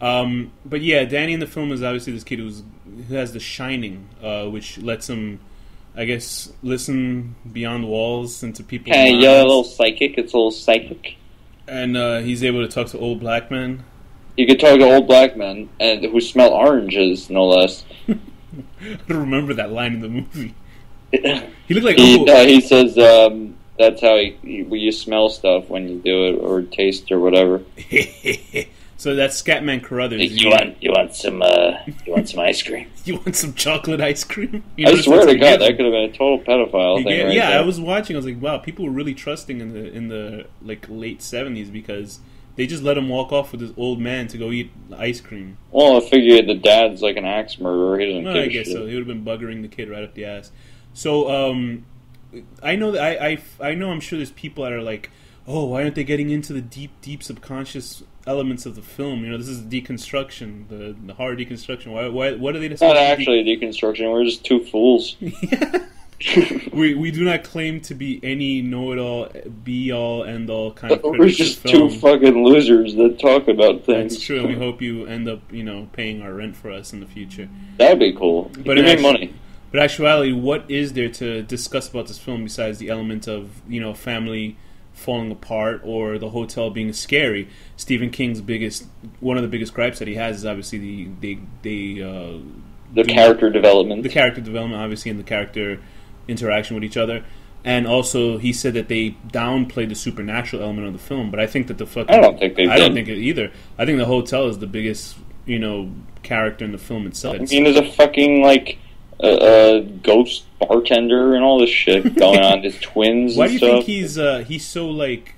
But yeah, Danny in the film is obviously this kid who has the Shining, which lets him, I guess, listen beyond walls into people's minds. Yeah, a little psychic. It's a little psychic. And he's able to talk to old black men. He could talk to old black men and who smell oranges, no less. I don't remember that line in the movie. He looked like he says that's how you smell stuff when you do it or taste or whatever. So that's Scatman Carruthers. You want some ice cream? You want some chocolate ice cream? I swear to God, that could have been a total pedophile thing. Right yeah, there. I was watching. I was like, wow, people were really trusting in the like late 70s because they just let him walk off with this old man to go eat ice cream. Well, I figured the dad's like an axe murderer. He doesn't give a shit. I guess so. He would have been buggering the kid right up the ass. So I know that I know I'm sure there's people that are like, oh, why aren't they getting into the deep subconscious elements of the film? You know, this is deconstruction, the horror deconstruction. Why what are they? It's not actually deconstruction. We're just two fools. we do not claim to be any know-it-all, be-all, end-all kind of. We're just two fucking losers that talk about things. That's true. And we hope you end up, paying our rent for us in the future. That'd be cool. But you make money. But actuality, what is there to discuss about this film besides the element of family falling apart or the hotel being scary? Stephen King's one of the biggest gripes that he has is obviously the character development. The character development, obviously, and the character interaction with each other. And also, he said that they downplayed the supernatural element of the film, but I think that I don't think they did. I don't think it either. I think the hotel is the biggest, character in the film itself. I mean, there's a fucking, ghost bartender and all this shit going on. His twins Why and do you stuff. think he's so, like...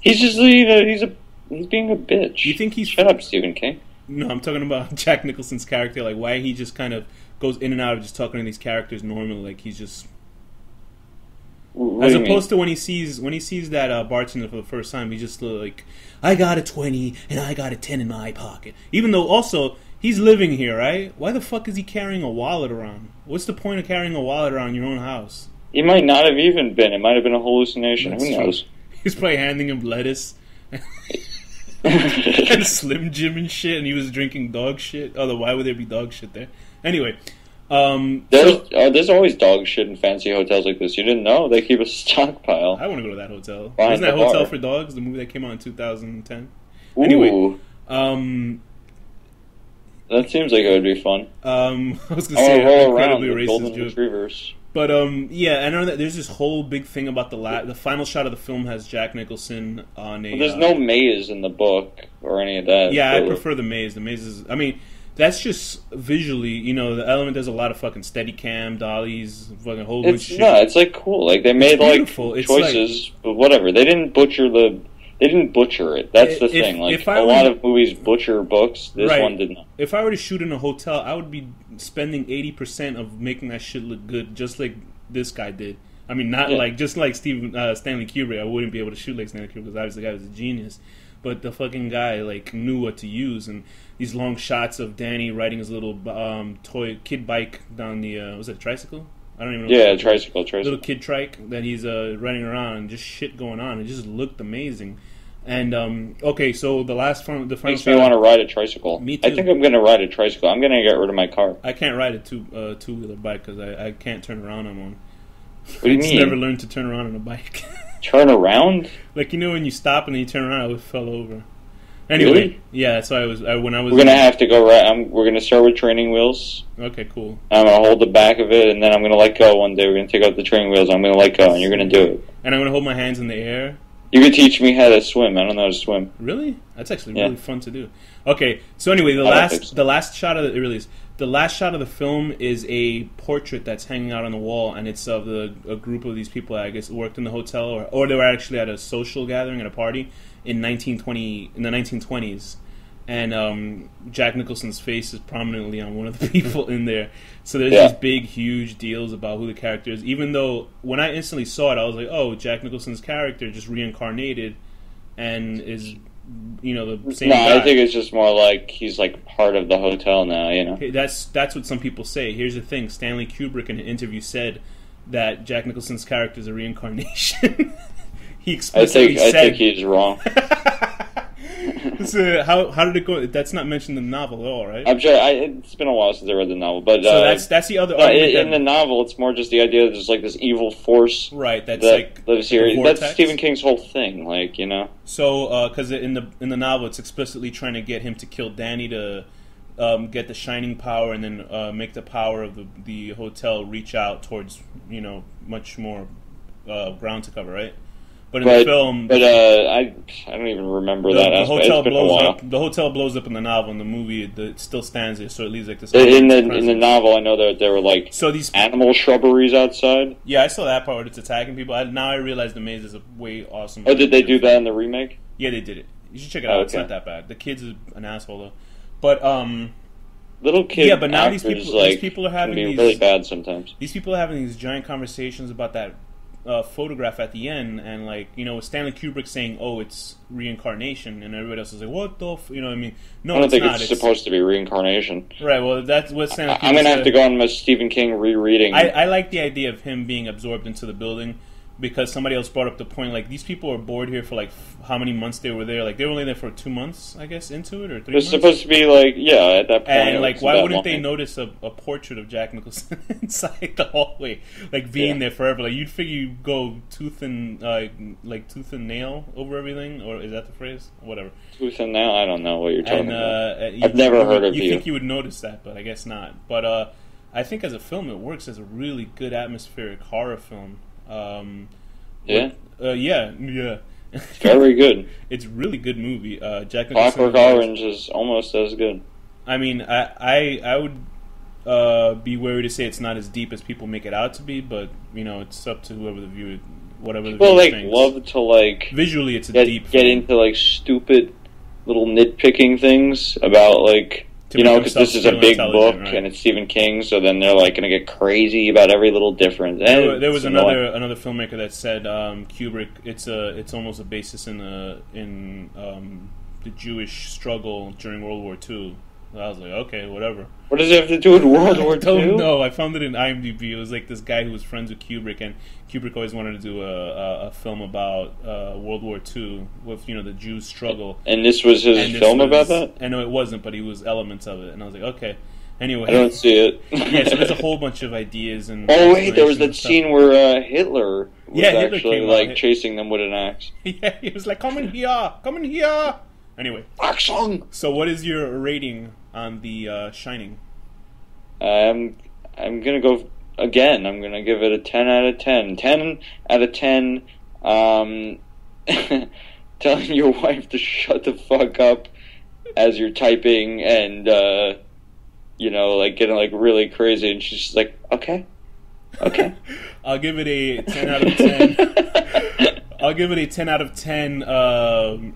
He's just, he's being a bitch. You think he's... Shut up, Stephen King. No, I'm talking about Jack Nicholson's character. Like, why he just kind of goes in and out of just talking to these characters normally. Like, he's just... As opposed to when he sees that bartender for the first time, he's just like, I got a 20 and I got a 10 in my pocket. Even though also he's living here, right? Why the fuck is he carrying a wallet around? What's the point of carrying a wallet around your own house? He might not have even been. It might have been a hallucination. Who knows? He's probably handing him lettuce and Slim Jim and shit, and he was drinking dog shit. Although why would there be dog shit there? Anyway. There's always dog shit in fancy hotels like this. You didn't know? They keep a stockpile. I want to go to that hotel. Wasn't that Hotel for Dogs, the movie that came out in 2010? Ooh. Anyway, that seems like it would be fun. I was going to say roll around incredibly with golden racist joke. retrievers. But yeah, I know that there's this whole big thing about the final shot of the film has Jack Nicholson on a. Well, there's no maze in the book or any of that. Yeah, I prefer the maze. The maze is, I mean, that's just visually, the element. There's a lot of fucking Steadicam, dollies, fucking whole bunch of shit. No, it's like cool. Like they made choices, but whatever. They didn't butcher it. That's the thing. Like a lot of movies butcher books. This one did not. If I were to shoot in a hotel, I would be spending 80% of making that shit look good, just like this guy did. I mean, not just like Stanley Kubrick. I wouldn't be able to shoot like Stanley Kubrick because obviously the guy was a genius. But the fucking guy knew what to use, and these long shots of Danny riding his little toy kid bike down the was it a tricycle? I don't even know. Yeah, tricycle. Little kid trike that he's riding around, and just shit going on. It just looked amazing. And okay, so the final makes me want to ride a tricycle. Me too. I think I'm going to ride a tricycle. I'm going to get rid of my car. I can't ride a two-wheeler bike because I can't turn around on one. What do you mean? I never learned to turn around on a bike. Turn around? Like, when you stop and then you turn around, I always fell over. Anyway, really? Yeah, so when I was... We're going to have to go right... we're going to start with training wheels. Okay, cool. I'm going to hold the back of it, and then I'm going to let go one day. We're going to take out the training wheels, I'm going to let go, and you're going to do it. And I'm going to hold my hands in the air? You could teach me how to swim. I don't know how to swim. Really? That's actually really fun to do. Okay, so anyway, the last shot of the film is a portrait that's hanging out on the wall, and it's of a group of these people that I guess worked in the hotel, or they were actually at a social gathering at a party in the 1920s. And Jack Nicholson's face is prominently on one of the people in there. So there's these big, huge deals about who the character is. Even though when I instantly saw it, I was like, "Oh, Jack Nicholson's character just reincarnated and is, the same." No, guy. I think it's just more like he's like part of the hotel now. Okay, that's what some people say. Here's the thing: Stanley Kubrick in an interview said that Jack Nicholson's character is a reincarnation. He explicitly said, I think he's wrong. So how did it go? That's not mentioned in the novel at all, right? I'm sure. It's been a while since I read the novel, but so that's the other. In the novel, it's more just the idea that there's like this evil force, right? That's that like lives here. That's Stephen King's whole thing, like, you know. So, because in the novel, it's explicitly trying to get him to kill Danny to get the shining power, and then make the power of the hotel reach out towards, you know, much more ground to cover, right? But in the film, I don't even remember that aspect. Hotel blows up. The hotel blows up in the novel. In the movie, it still stands there, so it leaves like this. In the novel, I know that there were like these animal shrubberies outside. Yeah, I saw that part. It's attacking people. Now I realize the maze is a way awesome. Oh, did they do that in the remake? Yeah, they did it. You should check it out. Okay. It's not that bad. The kid's an asshole though, but little kids. Yeah, but now these people are having can be really bad sometimes. These people are having these giant conversations about that photograph at the end, and like, you know, with Stanley Kubrick saying, "Oh, it's reincarnation," and everybody else is like, "What the?" You know what I mean? No, I don't think it's supposed to be reincarnation. Right. Well, that's what Stanley Kubrick I'm gonna have to go on my Stephen King rereading. I like the idea of him being absorbed into the building, because somebody else brought up the point, like, these people are bored here for like how many months they were there? Like, they were only there for 2 months, I guess, into it, or 3 months. It's supposed to be like, yeah, at that point. And like, why wouldn't they notice a portrait of Jack Nicholson inside the hallway, like being there forever? Like, you'd figure you'd go tooth and nail over everything, or is that the phrase? Whatever. Tooth and nail. I don't know what you're talking about. I've never heard of you. You think you would notice that, but I guess not. But I think as a film, it works as a really good atmospheric horror film. Yeah. Very good. It's a really good movie. Jack Clockwork Orange is almost as good. I mean, I would be wary to say it's not as deep as people make it out to be, but you know, it's up to whoever the viewer, whatever the viewer thinks. People love to like visually, it's get into like stupid little nitpicking things about like. You know, because this is a big book, right? And it's Stephen King, so then they're like going to get crazy about every little difference. There was another filmmaker that said Kubrick. It's almost a basis in the Jewish struggle during World War II. I was like, okay, whatever. What does it have to do with World War II? I don't know. I found it in IMDb. It was like this guy who was friends with Kubrick, and Kubrick always wanted to do a film about World War II with, you know, the Jews' struggle. And this was his film about that? I know it wasn't, but he was elements of it, and I was like, okay. Anyway, I don't see it. Yeah, so there's a whole bunch of ideas and. Oh wait, there was that scene where Hitler was actually like chasing them with an axe. Yeah, he was like, "Come in here, come in here." Anyway, action. So, what is your rating on The Shining? I'm gonna go again. I'm gonna give it a 10 out of 10. 10 out of 10. Telling your wife to shut the fuck up as you're typing, and you know, like getting like really crazy, and she's just like, okay. I'll give it a 10 out of 10. I'll give it a 10 out of 10.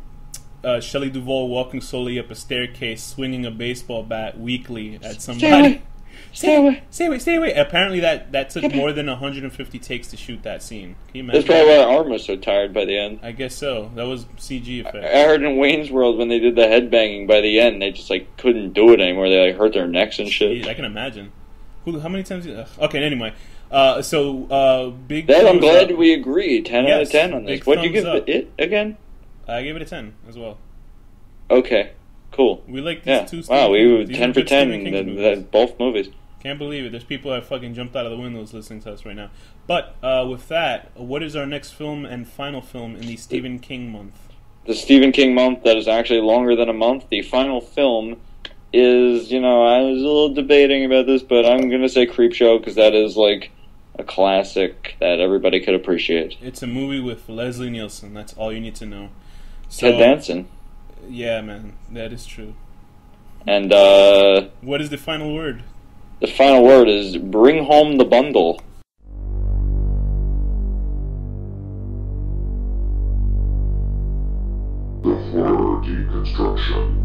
Shelley Duvall walking slowly up a staircase, swinging a baseball bat weakly at somebody. Stay away. Apparently that took more than 150 takes to shoot that scene. Can you imagine? That's probably why her arm was so tired by the end. I guess so. That was CG effect. I heard in Wayne's World when they did the headbanging, by the end they just like couldn't do it anymore. They like hurt their necks and shit. Jeez, I can imagine. How many times? Okay, anyway. Big. Then I'm glad we agree. 10 out of 10 on this. What'd you give it again? I gave it a 10 as well. Okay, cool. We like these two. Wow, we were 10 for 10 in both movies. Can't believe it. There's people that fucking jumped out of the windows listening to us right now. But with that, what is our next film and final film in the Stephen King month? The Stephen King month that is actually longer than a month. The final film is, you know, I was a little debating about this, but I'm going to say Creepshow because that is like a classic that everybody could appreciate. It's a movie with Leslie Nielsen. That's all you need to know. So, Ted Danson. Yeah, man, that is true. And what is the final word? The final word is bring home the bundle. The Horror Deconstruction.